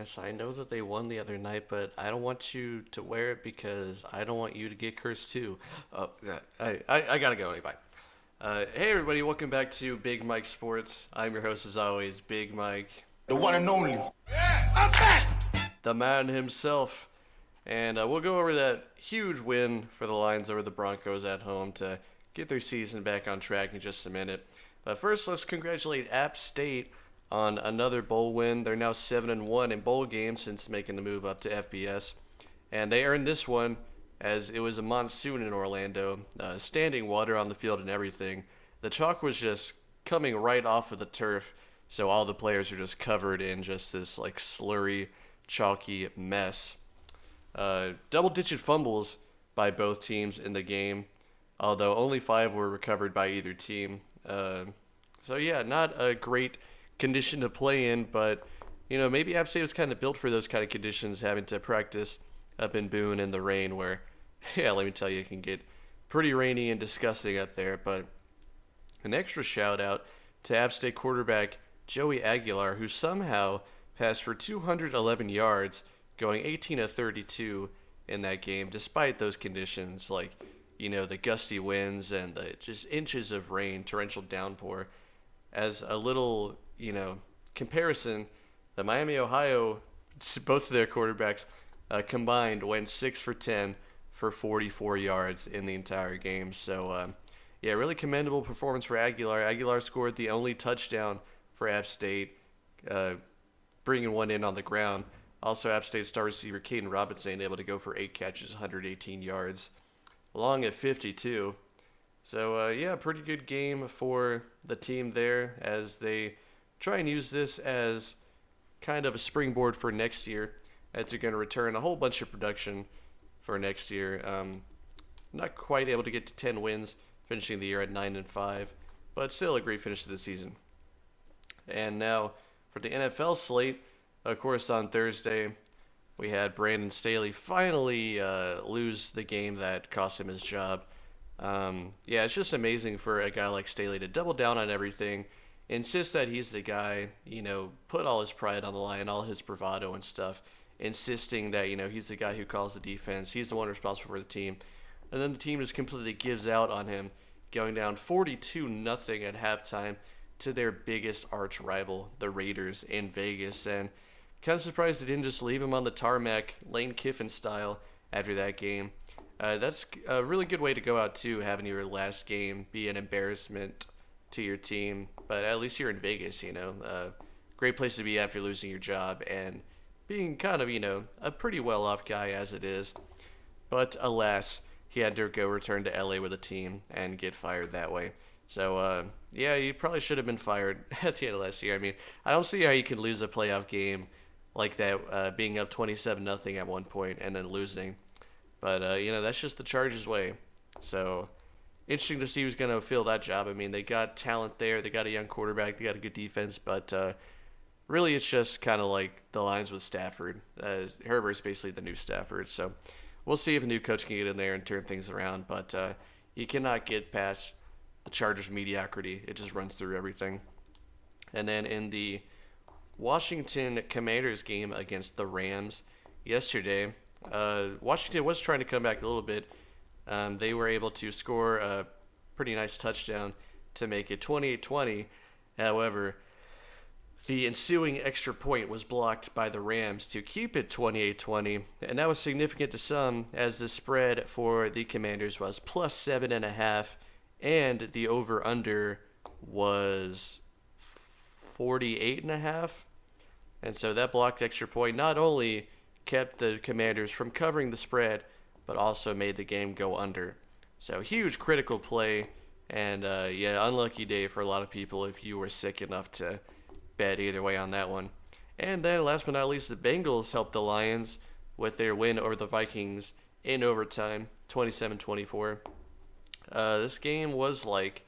Yes, I know that they won the other night, but I don't want you to wear it because I don't want you to get cursed too. Oh, yeah, I gotta go anyway. Hey everybody, welcome back to Big Mike Sports. I'm your host as always, Big Mike, The one and only. Yeah, I'm back. the man himself. And we'll go over that huge win for the Lions over the Broncos at home to get their season back on track in just a minute. But first, let's congratulate App State on another bowl win. They're now 7-1 in bowl games since making the move up to FBS. And they earned this one as it was a monsoon in Orlando, standing water on the field and everything. The chalk was just coming right off of the turf, so all the players were just covered in just this like slurry, chalky mess. Double-digit fumbles by both teams in the game, although only 5 were recovered by either team. So yeah, not a great condition to play in, but maybe App State was kind of built for those kind of conditions, having to practice up in Boone in the rain, where yeah, let me tell you, it can get pretty rainy and disgusting up there. But an extra shout out to App State quarterback Joey Aguilar, who somehow passed for 211 yards, going 18 of 32 in that game, despite those conditions, like the gusty winds and the just inches of rain, torrential downpour. As a little comparison, the Miami, Ohio, both of their quarterbacks combined went 6 for 10 for 44 yards in the entire game. So, yeah, really commendable performance for Aguilar. Aguilar scored the only touchdown for App State, bringing one in on the ground. Also, App State star receiver Caden Robinson able to go for 8 catches, 118 yards, long at 52. So, yeah, pretty good game for the team there as they try and use this as kind of a springboard for next year, as they're going to return a whole bunch of production for next year. Not quite able to get to 10 wins, finishing the year at 9-5, but still a great finish to the season. And now for the NFL slate, of course, on Thursday, we had Brandon Staley finally lose the game that cost him his job. Yeah, it's just amazing for a guy like Staley to double down on everything, insist that he's the guy, put all his pride on the line, all his bravado and stuff, insisting that, he's the guy who calls the defense, he's the one responsible for the team. And then the team just completely gives out on him, going down 42-0 at halftime to their biggest arch rival, the Raiders in Vegas. And kind of surprised they didn't just leave him on the tarmac, Lane Kiffin style, after that game. That's a really good way to go out, too, having your last game be an embarrassment to your team. But at least you're in Vegas, great place to be after losing your job and being kind of, a pretty well-off guy as it is. But alas, he had to go return to LA with a team and get fired that way. So, yeah, you probably should have been fired at the end of last year. I mean, I don't see how you can lose a playoff game like that, being up 27-0 at one point and then losing. But, that's just the Chargers' way. So, interesting to see who's going to fill that job. I mean, they got talent there. They got a young quarterback. They got a good defense. But really, it's just kind of like the Lions with Stafford. Herbert's basically the new Stafford. So, we'll see if a new coach can get in there and turn things around. But you cannot get past the Chargers' mediocrity. It just runs through everything. And then in the Washington Commanders game against the Rams yesterday, Washington was trying to come back a little bit. They were able to score a pretty nice touchdown to make it 28-20. However, the ensuing extra point was blocked by the Rams to keep it 28-20, and that was significant to some as the spread for the Commanders was plus 7.5, and the over-under was 48.5. And so that blocked extra point not only kept the Commanders from covering the spread, but also made the game go under. So huge critical play, and yeah, unlucky day for a lot of people if you were sick enough to bet either way on that one. And then last but not least, the Bengals helped the Lions with their win over the Vikings in overtime, 27-24. This game was like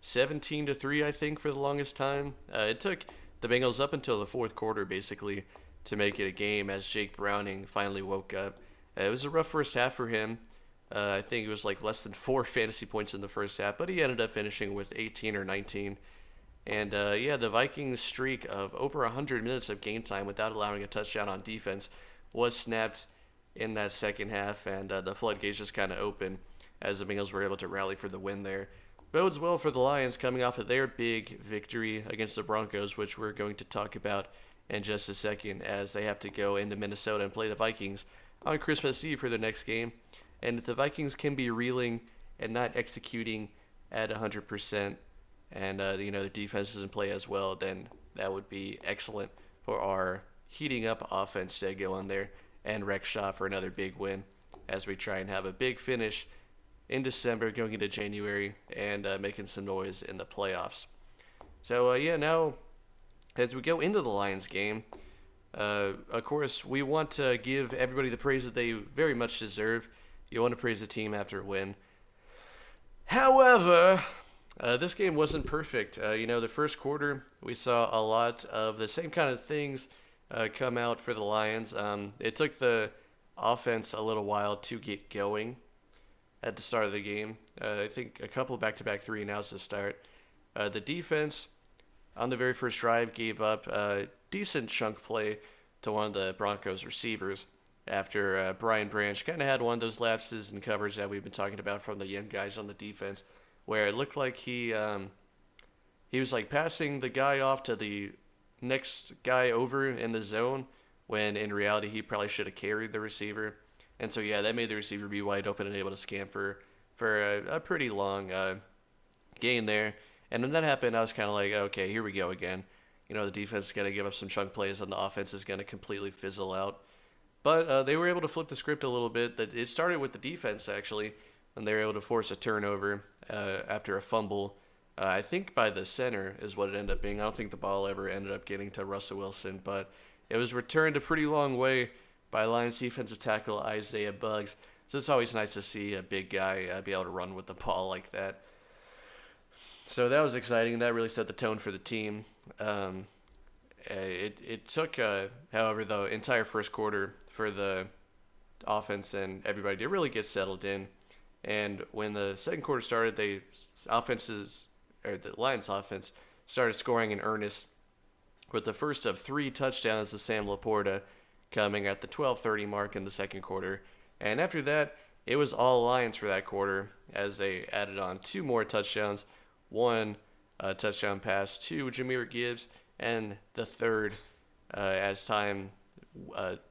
17-3, I think, for the longest time. It took the Bengals up until the fourth quarter, basically, to make it a game as Jake Browning finally woke up. It was a rough first half for him. I think it was like less than 4 fantasy points in the first half, but he ended up finishing with 18 or 19. And the Vikings streak of over 100 minutes of game time without allowing a touchdown on defense was snapped in that second half, and the floodgates just kind of opened as the Bengals were able to rally for the win there. Bodes well for the Lions coming off of their big victory against the Broncos, which we're going to talk about in just a second, as they have to go into Minnesota and play the Vikings on Christmas Eve for their next game. And if the Vikings can be reeling and not executing at 100%, and the defense doesn't play as well, then that would be excellent for our heating up offense to go on there and wreck shop for another big win as we try and have a big finish in December going into January and making some noise in the playoffs. So now as we go into the Lions game, of course we want to give everybody the praise that they very much deserve. You want to praise the team after a win. However, this game wasn't perfect. The first quarter, we saw a lot of the same kind of things come out for the Lions. It took the offense a little while to get going at the start of the game. I think a couple of back-to-back 3-and-outs to start. The defense, on the very first drive, gave up a decent chunk play to one of the Broncos receivers after Brian Branch kind of had one of those lapses in coverage that we've been talking about from the young guys on the defense, where it looked like he was like passing the guy off to the next guy over in the zone, when in reality he probably should have carried the receiver. And so that made the receiver be wide open and able to scamper for a pretty long gain there. And when that happened, I was kind of like, okay, here we go again. The defense is going to give up some chunk plays and the offense is going to completely fizzle out. But they were able to flip the script a little bit. It started with the defense, actually, and they were able to force a turnover after a fumble. I think by the center is what it ended up being. I don't think the ball ever ended up getting to Russell Wilson, but it was returned a pretty long way by Lions defensive tackle Isaiah Buggs. So it's always nice to see a big guy be able to run with the ball like that. So that was exciting. That really set the tone for the team. It took, however, the entire first quarter for the offense and everybody to really get settled in. And when the second quarter started, the Lions offense started scoring in earnest with the first of 3 touchdowns to Sam Laporta coming at the 12:30 mark in the second quarter. And after that, it was all Lions for that quarter as they added on 2 more touchdowns, 1 touchdown pass to Jahmyr Gibbs, and the third as time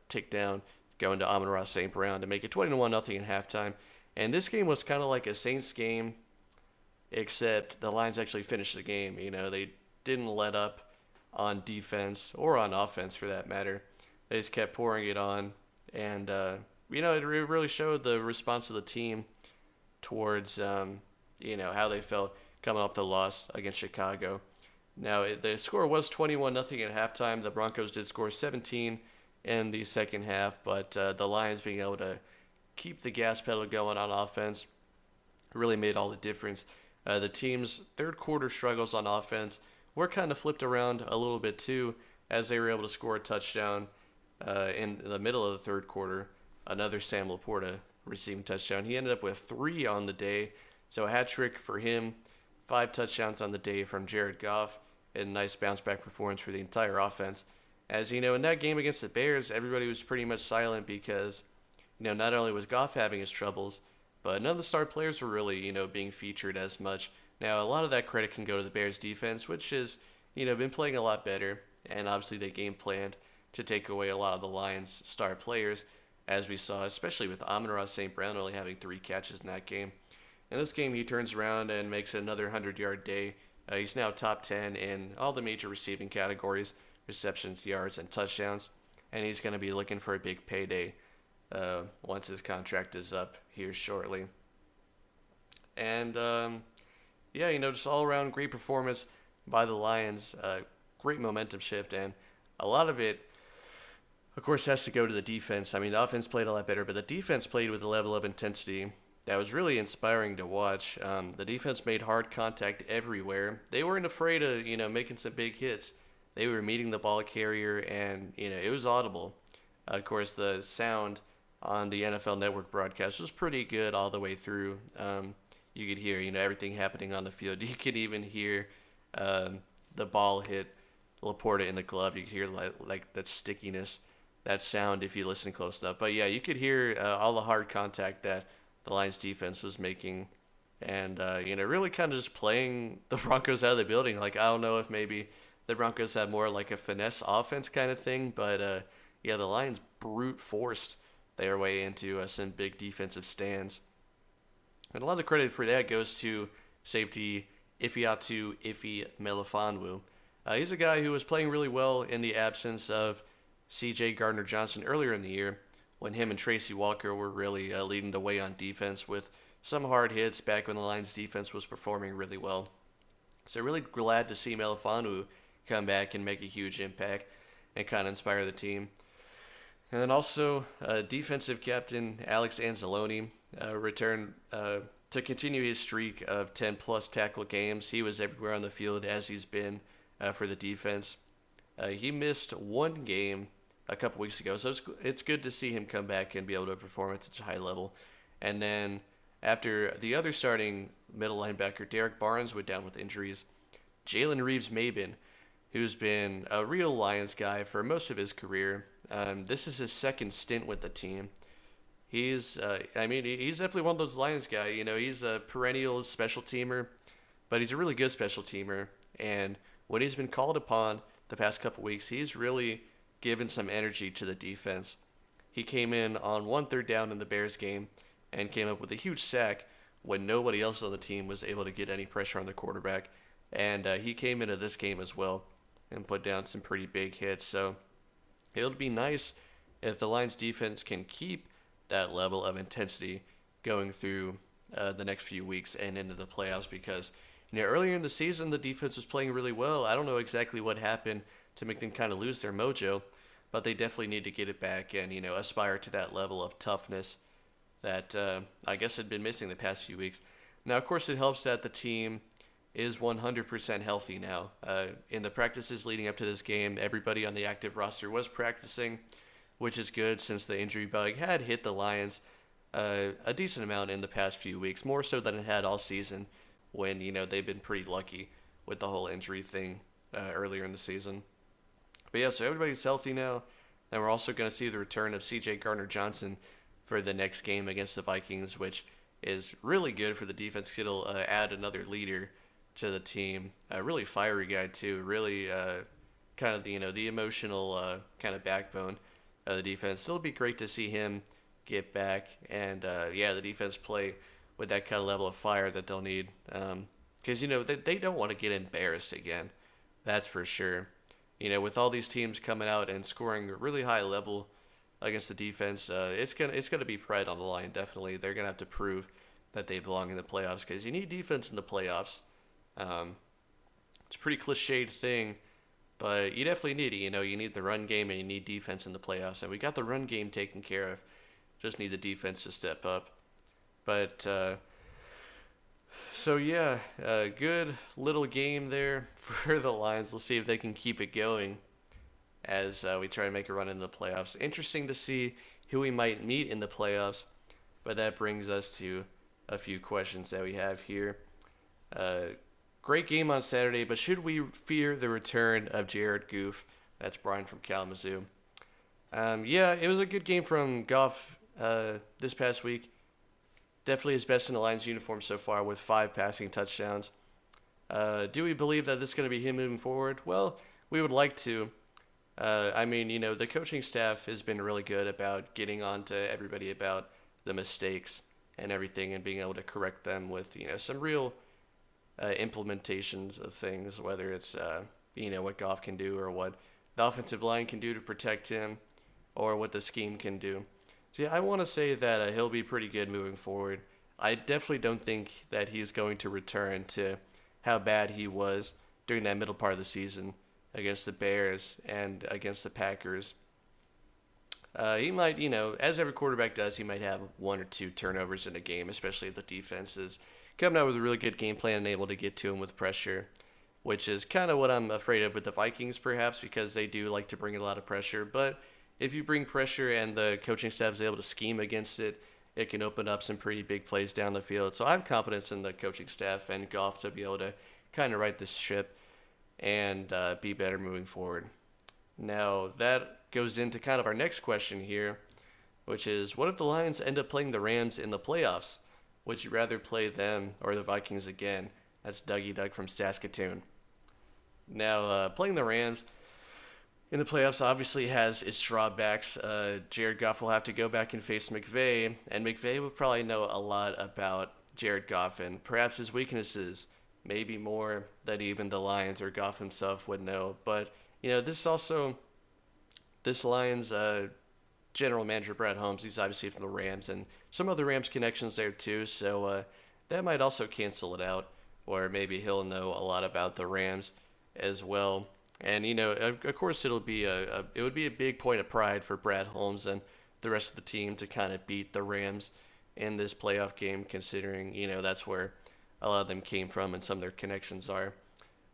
ticked down, going to Amon-Ra St. Brown to make it 21-0 at halftime. And this game was kind of like a Saints game, except the Lions actually finished the game. They didn't let up on defense or on offense for that matter. They just kept pouring it on, and it really showed the response of the team towards how they felt coming off the loss against Chicago. Now the score was 21-0 at halftime. The Broncos did score 17 in the second half, but the Lions being able to keep the gas pedal going on offense really made all the difference. The team's third quarter struggles on offense were kind of flipped around a little bit too, as they were able to score a touchdown in the middle of the third quarter. Another Sam Laporta receiving touchdown. He ended up with 3 on the day, so a hat trick for him. 5 touchdowns on the day from Jared Goff, and a nice bounce back performance for the entire offense. As in that game against the Bears, everybody was pretty much silent because not only was Goff having his troubles, but none of the star players were really being featured as much. Now a lot of that credit can go to the Bears defense, which has been playing a lot better, and obviously they game planned to take away a lot of the Lions' star players, as we saw, especially with Amon-Ra St. Brown only having 3 catches in that game. In this game, he turns around and makes another 100-yard day. He's now top 10 in all the major receiving categories, receptions, yards, and touchdowns. And he's going to be looking for a big payday once his contract is up here shortly. And, just all-around great performance by the Lions. Great momentum shift, and a lot of it, of course, has to go to the defense. I mean, the offense played a lot better, but the defense played with a level of intensity that was really inspiring to watch. The defense made hard contact everywhere. They weren't afraid of, making some big hits. They were meeting the ball carrier, and, it was audible. Of course, the sound on the NFL Network broadcast was pretty good all the way through. You could hear, everything happening on the field. You could even hear the ball hit Laporta in the glove, you could hear like that stickiness, that sound if you listen close enough. But yeah, you could hear all the hard contact that the Lions defense was making, and really kind of just playing the Broncos out of the building. Like, I don't know if maybe the Broncos had more like a finesse offense kind of thing, but yeah, the Lions brute forced their way into some big defensive stands. And a lot of the credit for that goes to safety Ifiatu Ifi Melifonwu. He's a guy who was playing really well in the absence of C.J. Gardner-Johnson earlier in the year, when him and Tracy Walker were really leading the way on defense with some hard hits back when the Lions defense was performing really well. So really glad to see Melifonwu come back and make a huge impact and kind of inspire the team. And then also defensive captain Alex Anzalone returned to continue his streak of 10-plus tackle games. He was everywhere on the field as he's been for the defense. He missed one game a couple weeks ago, so it's good to see him come back and be able to perform at such a high level. And then after the other starting middle linebacker, Derek Barnes, went down with injuries, Jalen Reeves-Maybin, who's been a real Lions guy for most of his career, this is his second stint with the team. He's definitely one of those Lions guys. He's a perennial special teamer, but he's a really good special teamer. And when he's been called upon the past couple weeks, he's really given some energy to the defense. He came in on 1 3rd down in the Bears game and came up with a huge sack when nobody else on the team was able to get any pressure on the quarterback. And he came into this game as well and put down some pretty big hits. So it'll be nice if the Lions defense can keep that level of intensity going through the next few weeks and into the playoffs, because earlier in the season the defense was playing really well. I don't know exactly what happened to make them kind of lose their mojo, but they definitely need to get it back and aspire to that level of toughness that I guess had been missing the past few weeks. Now, of course, it helps that the team is 100% healthy now. In the practices leading up to this game, everybody on the active roster was practicing, which is good since the injury bug had hit the Lions a decent amount in the past few weeks, more so than it had all season when, they've been pretty lucky with the whole injury thing earlier in the season. But yeah, so everybody's healthy now, and we're also going to see the return of C.J. Gardner-Johnson for the next game against the Vikings, which is really good for the defense. It'll add another leader to the team. A really fiery guy too. Really kind of the emotional kind of backbone of the defense. It'll be great to see him get back and the defense play with that kind of level of fire that they'll need. Because they don't want to get embarrassed again. That's for sure. With all these teams coming out and scoring a really high level against the defense, it's gonna be pride on the line. Definitely, they're gonna have to prove that they belong in the playoffs, because you need defense in the playoffs. It's a pretty cliched thing, but you definitely need it. You need the run game and you need defense in the playoffs, and we got the run game taken care of. Just need the defense to step up. But good little game there for the Lions. We'll see if they can keep it going as we try to make a run into the playoffs. Interesting to see who we might meet in the playoffs, but that brings us to a few questions that we have here. Great game on Saturday, but should we fear the return of Jared Goff? That's Brian from Kalamazoo. It was a good game from Goff this past week. Definitely his best in the Lions uniform so far, with 5 passing touchdowns. Do we believe that this is going to be him moving forward? Well, we would like to. The coaching staff has been really good about getting on to everybody about the mistakes and everything and being able to correct them with, some real implementations of things, whether it's, what Goff can do or what the offensive line can do to protect him or what the scheme can do. So I want to say that he'll be pretty good moving forward. I definitely don't think that he's going to return to how bad he was during that middle part of the season against the Bears and against the Packers. He might, as every quarterback does, he might have 1 or 2 turnovers in a game, especially if the defense is coming out with a really good game plan and able to get to him with pressure, which is kind of what I'm afraid of with the Vikings, perhaps, because they do like to bring a lot of pressure. But if you bring pressure and the coaching staff is able to scheme against it, it can open up some pretty big plays down the field. So I have confidence in the coaching staff and Goff to be able to kind of right this ship and be better moving forward. Now, that goes into kind of our next question here, which is, what if the Lions end up playing the Rams in the playoffs? Would you rather play them or the Vikings again? That's Dougie Doug from Saskatoon. Now, playing the Rams in the playoffs obviously has its drawbacks. Jared Goff will have to go back and face McVay, and McVay will probably know a lot about Jared Goff and perhaps his weaknesses, maybe more than even the Lions or Goff himself would know. But, this Lions general manager, Brad Holmes, he's obviously from the Rams, and some other Rams connections there too, so that might also cancel it out, or maybe he'll know a lot about the Rams as well. And of course, it would be a big point of pride for Brad Holmes and the rest of the team to kind of beat the Rams in this playoff game, considering that's where a lot of them came from and some of their connections are.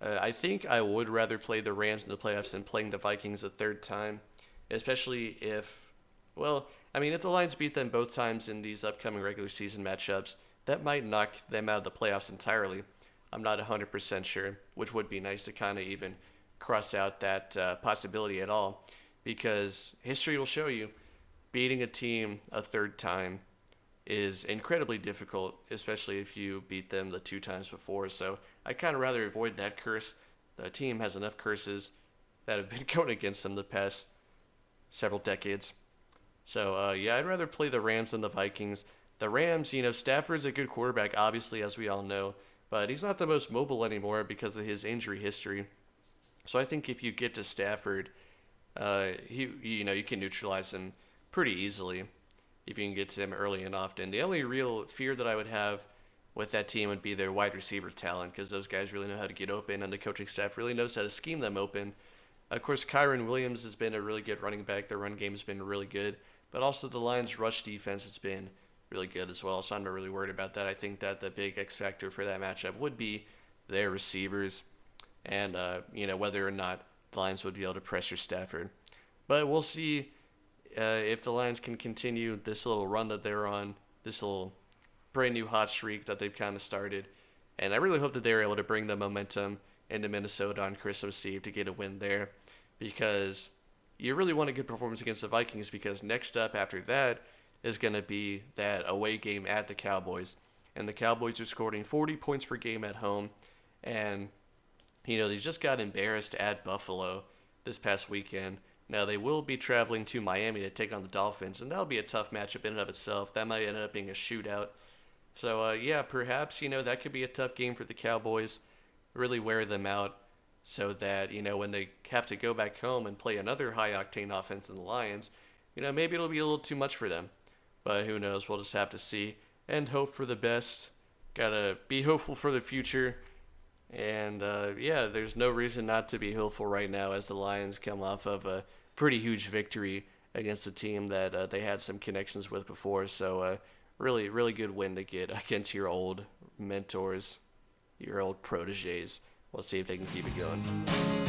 I think I would rather play the Rams in the playoffs than playing the Vikings a third time, especially if the Lions beat them both times in these upcoming regular season matchups, that might knock them out of the playoffs entirely. I'm not 100% sure, which would be nice to kind of even cross out that possibility at all, because history will show you beating a team a third time is incredibly difficult, especially if you beat them the 2 times before. So I kind of rather avoid that curse. The team has enough curses that have been going against them the past several decades. So I'd rather play the Rams than the Vikings. The Rams, Stafford's a good quarterback, obviously, as we all know, but he's not the most mobile anymore because of his injury history. So I think if you get to Stafford, you can neutralize him pretty easily if you can get to him early and often. The only real fear that I would have with that team would be their wide receiver talent, because those guys really know how to get open, and the coaching staff really knows how to scheme them open. Of course, Kyron Williams has been a really good running back. Their run game has been really good, but also the Lions' rush defense has been really good as well, so I'm not really worried about that. I think that the big X factor for that matchup would be their receivers, and whether or not the Lions would be able to pressure Stafford. But we'll see if the Lions can continue this little run that they're on, this little brand new hot streak that they've kind of started. And I really hope that they're able to bring the momentum into Minnesota on Christmas Eve to get a win there, because you really want a good performance against the Vikings, because next up after that is going to be that away game at the Cowboys. And the Cowboys are scoring 40 points per game at home, and they just got embarrassed at Buffalo this past weekend. Now, they will be traveling to Miami to take on the Dolphins, and that'll be a tough matchup in and of itself. That might end up being a shootout. So, perhaps, that could be a tough game for the Cowboys. Really wear them out so that, when they have to go back home and play another high-octane offense in the Lions, maybe it'll be a little too much for them. But who knows? We'll just have to see and hope for the best. Gotta be hopeful for the future. And, there's no reason not to be hopeful right now as the Lions come off of a pretty huge victory against a team that they had some connections with before. So, really, really good win to get against your old mentors, your old proteges. We'll see if they can keep it going.